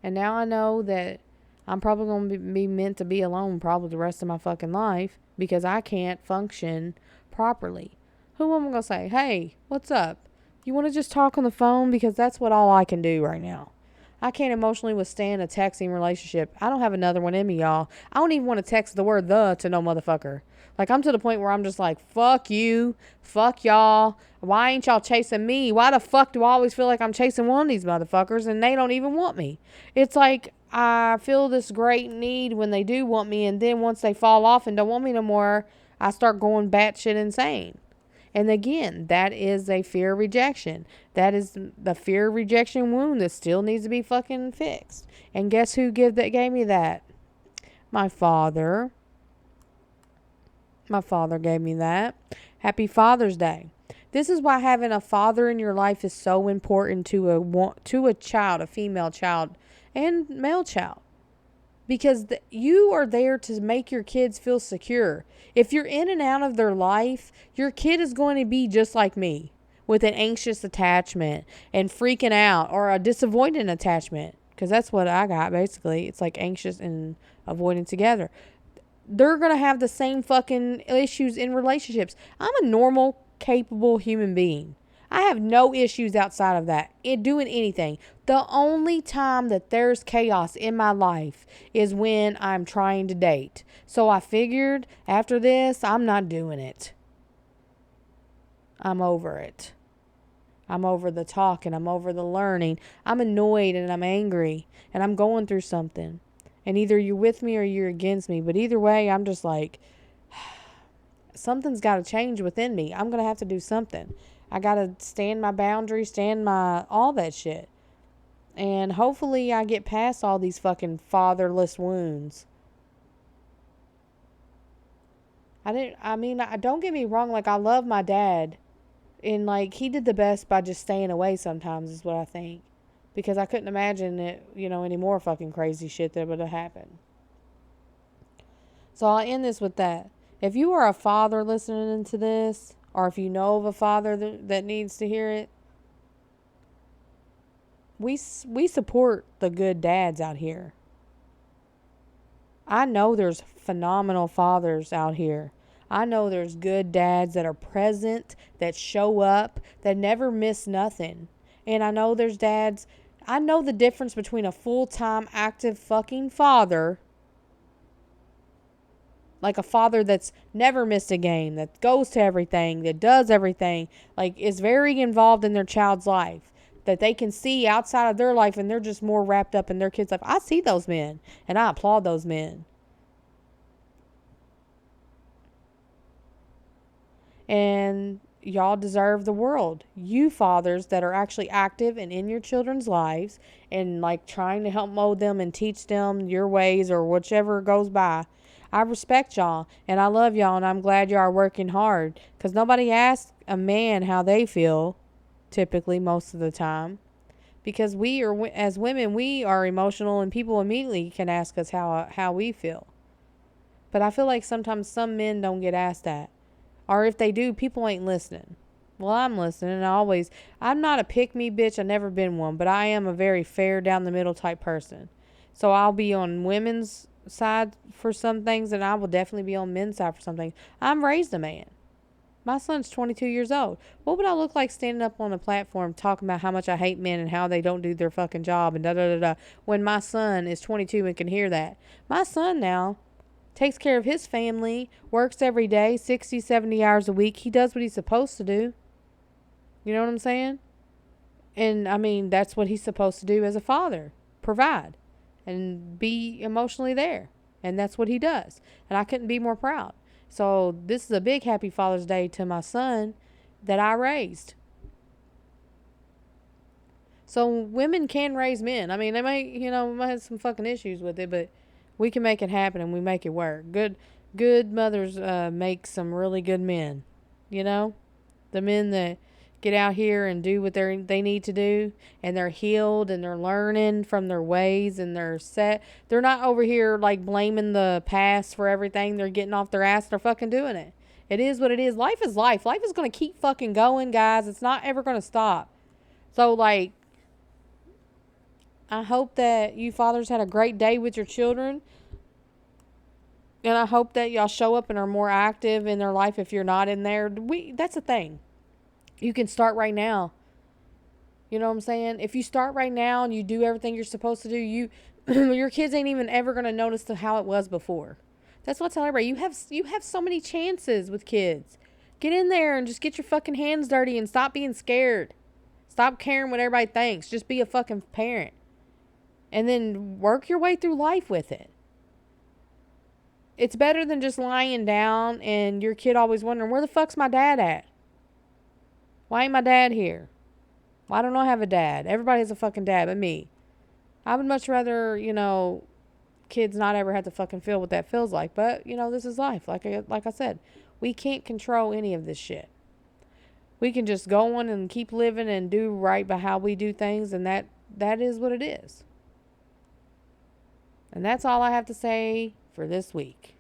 and now I know that I'm probably going to be meant to be alone probably the rest of my fucking life because I can't function properly. Who am I going to say, hey, what's up? You want to just talk on the phone? Because that's all I can do right now. I can't emotionally withstand a texting relationship. I don't have another one in me, y'all. I don't even want to text the word "the" to no motherfucker. Like, I'm to the point where I'm just like, fuck you. Fuck y'all. Why ain't y'all chasing me? Why the fuck do I always feel like I'm chasing one of these motherfuckers and they don't even want me? It's like I feel this great need when they do want me, and then once they fall off and don't want me no more, I start going batshit insane. And again, that is a fear of rejection. That is the fear of rejection wound that still needs to be fucking fixed. And guess who gave me that? My father. My father gave me that. Happy Father's Day. This is why having a father in your life is so important to a child, a female child, and male child. Because you are there to make your kids feel secure. If you're in and out of their life, your kid is going to be just like me, with an anxious attachment and freaking out, or a disavoidant attachment. Because that's what I got, basically. It's like anxious and avoidant together. They're going to have the same fucking issues in relationships. I'm a normal, capable human being. I have no issues outside of that in doing anything. The only time that there's chaos in my life is when I'm trying to date. So I figured after this, I'm not doing it. I'm over it. I'm over the talking. I'm over the learning. I'm annoyed and I'm angry and I'm going through something. And either you're with me or you're against me. But either way, I'm just like, something's got to change within me. I'm going to have to do something. I got to stand my boundaries, all that shit. And hopefully I get past all these fucking fatherless wounds. Don't get me wrong, like I love my dad And like, he did the best by just staying away sometimes, is what I think. Because I couldn't imagine it, any more fucking crazy shit that would have happened. So I'll end this with that. If you are a father listening to this, or if you know of a father that needs to hear it, we support the good dads out here. I know there's phenomenal fathers out here. I know there's good dads that are present, that show up, that never miss nothing. And I know there's dads. I know the difference between a full-time active fucking father, like a father that's never missed a game, that goes to everything, that does everything, like is very involved in their child's life, that they can see outside of their life and they're just more wrapped up in their kid's life. I see those men and I applaud those men. And y'all deserve the world. You fathers that are actually active and in your children's lives and like trying to help mold them and teach them your ways or whichever goes by. I respect y'all and I love y'all and I'm glad y'all are working hard, because nobody asks a man how they feel typically most of the time, because we are, as women, we are emotional and people immediately can ask us how we feel. But I feel like sometimes some men don't get asked that. Or if they do, people ain't listening. Well, I'm listening. I'm not a pick-me bitch. I've never been one. But I am a very fair, down-the-middle type person. So I'll be on women's side for some things, and I will definitely be on men's side for some things. I'm raised a man. My son's 22 years old. What would I look like standing up on a platform talking about how much I hate men and how they don't do their fucking job and da-da-da-da, when my son is 22 and can hear that? My son now takes care of his family, works every day, 60, 70 hours a week. He does what he's supposed to do. You know what I'm saying? And, I mean, that's what he's supposed to do as a father. Provide. And be emotionally there. And that's what he does. And I couldn't be more proud. So, this is a big happy Father's Day to my son that I raised. So, women can raise men. I mean, they might have some fucking issues with it, but we can make it happen and we make it work. Good mothers make some really good men. The men that get out here and do what they need to do, and they're healed and they're learning from their ways and they're set. They're not over here like blaming the past for everything. They're getting off their ass. They're fucking doing it. It is what it is. Life is life. Life is going to keep fucking going, guys. It's not ever going to stop. So, like, I hope that you fathers had a great day with your children. And I hope that y'all show up and are more active in their life if you're not in there. That's the thing. You can start right now. You know what I'm saying? If you start right now and you do everything you're supposed to do, your kids ain't even ever going to notice how it was before. That's what I tell everybody. You have so many chances with kids. Get in there and just get your fucking hands dirty and stop being scared. Stop caring what everybody thinks. Just be a fucking parent. And then work your way through life with it. It's better than just lying down and your kid always wondering, where the fuck's my dad at? Why ain't my dad here? Why don't I have a dad? Everybody has a fucking dad but me. I would much rather, kids not ever have to fucking feel what that feels like. But, this is life. Like I said, we can't control any of this shit. We can just go on and keep living and do right by how we do things, and that is what it is. And that's all I have to say for this week.